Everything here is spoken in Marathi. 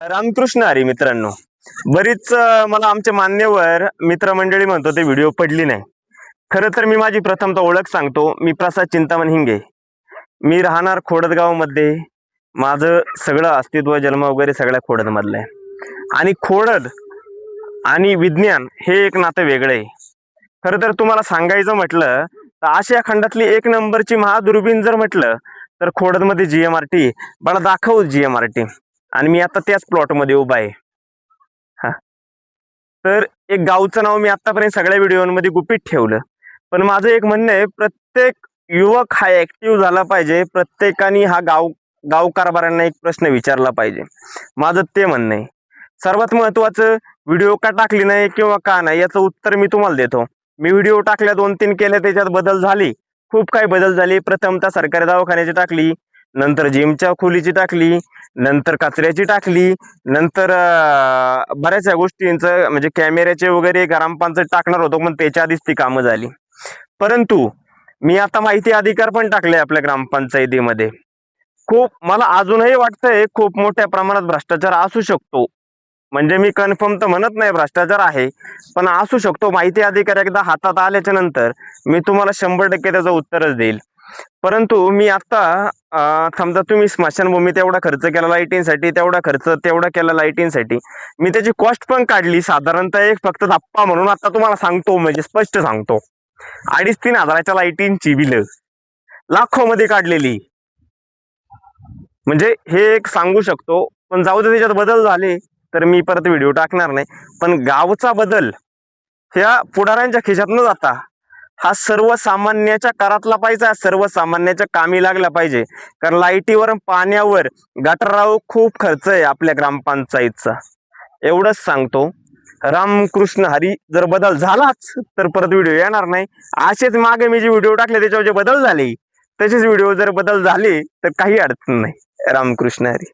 रामकृष्ण हरी मित्रांनो. बरीच मला आमचे मान्यवर मित्रमंडळी म्हणतो ते व्हिडिओ पडली नाही. खरं तर मी माझी प्रथमतः ओळख सांगतो. मी प्रसाद चिंतामण हिंगे. मी राहणार खोडदगावमध्ये. माझं सगळं अस्तित्व जन्म वगैरे सगळ्या खोडदमधलं आहे. आणि खोडद आणि विज्ञान हे एक नातं वेगळं आहे. खरं तर तुम्हाला सांगायचं म्हटलं तर आशिया खंडातली एक नंबरची महादुर्बीण जर म्हटलं तर खोडदमध्ये GMRT. मला दाखव GMRT. आणि मी आता त्याच प्लॉटमध्ये उभा आहे. हा, तर एक गावचं नाव मी आतापर्यंत सगळ्या व्हिडिओमध्ये गुपित ठेवलं. पण माझं एक म्हणणं आहे, प्रत्येक युवक हा ऍक्टिव्ह झाला पाहिजे. प्रत्येकाने हा गाव कारभाऱ्यांना एक प्रश्न विचारला पाहिजे. माझं ते म्हणणं आहे. सर्वात महत्वाचं, व्हिडिओ का टाकली नाही किंवा का नाही याचं उत्तर मी तुम्हाला देतो. मी व्हिडिओ टाकल्या 2-3 केल्या, त्याच्यात बदल झाले, खूप काही बदल झाले. प्रथमतः सरकारी दवाखान्याची टाकली, नंतर जिमच्या खोलीची टाकली, नंतर कचऱ्याची टाकली, नंतर बऱ्याचशा गोष्टींचं म्हणजे कॅमेऱ्याचे वगैरे ग्रामपंचायत टाकणार होतो, पण त्याच्या आधीच ती कामं झाली. परंतु मी आता माहिती अधिकार पण टाकले आपल्या ग्रामपंचायतीमध्ये. खूप मला अजूनही वाटतंय खूप मोठ्या प्रमाणात भ्रष्टाचार असू शकतो. म्हणजे मी कन्फर्म तर म्हणत नाही भ्रष्टाचार आहे, पण असू शकतो. माहिती अधिकार एकदा हातात आल्याच्या नंतर मी तुम्हाला 100% त्याचं उत्तरच देईल. परंतु मी आता समजा तुम्ही स्मशानभूमी तेवढा खर्च केला लाईटिंगसाठी, तेवढा केला लाईटिंगसाठी. मी त्याची कॉस्ट पण काढली साधारणतः एक फक्त धप्पा म्हणून आता तुम्हाला सांगतो, म्हणजे स्पष्ट सांगतो. 2,500-3 हजाराच्या लाईटिंगची बिल लाखो मध्ये काढलेली. म्हणजे हे एक सांगू शकतो. पण जाऊ दे, त्याच्यात बदल झाले तर मी परत व्हिडिओ टाकणार नाही. पण गावचा बदल ह्या पुढाऱ्यांच्या खिशात न जाता हा सर्वसामान्याच्या करातला पाहिजे, सर्वसामान्याच्या कामी लागला पाहिजे. कारण लाईटीवर, पाण्यावर, गटारावर खूप खर्च आहे आपल्या ग्रामपंचायतचा. एवढंच सांगतो. रामकृष्ण हरी. जर बदल झालाच तर परत व्हिडिओ येणार नाही. असेच मागे मी जे व्हिडिओ टाकले त्याच्यावर जे बदल झाले, तसेच व्हिडिओ जर बदल झाले तर काही अडचण नाही. रामकृष्ण हरी.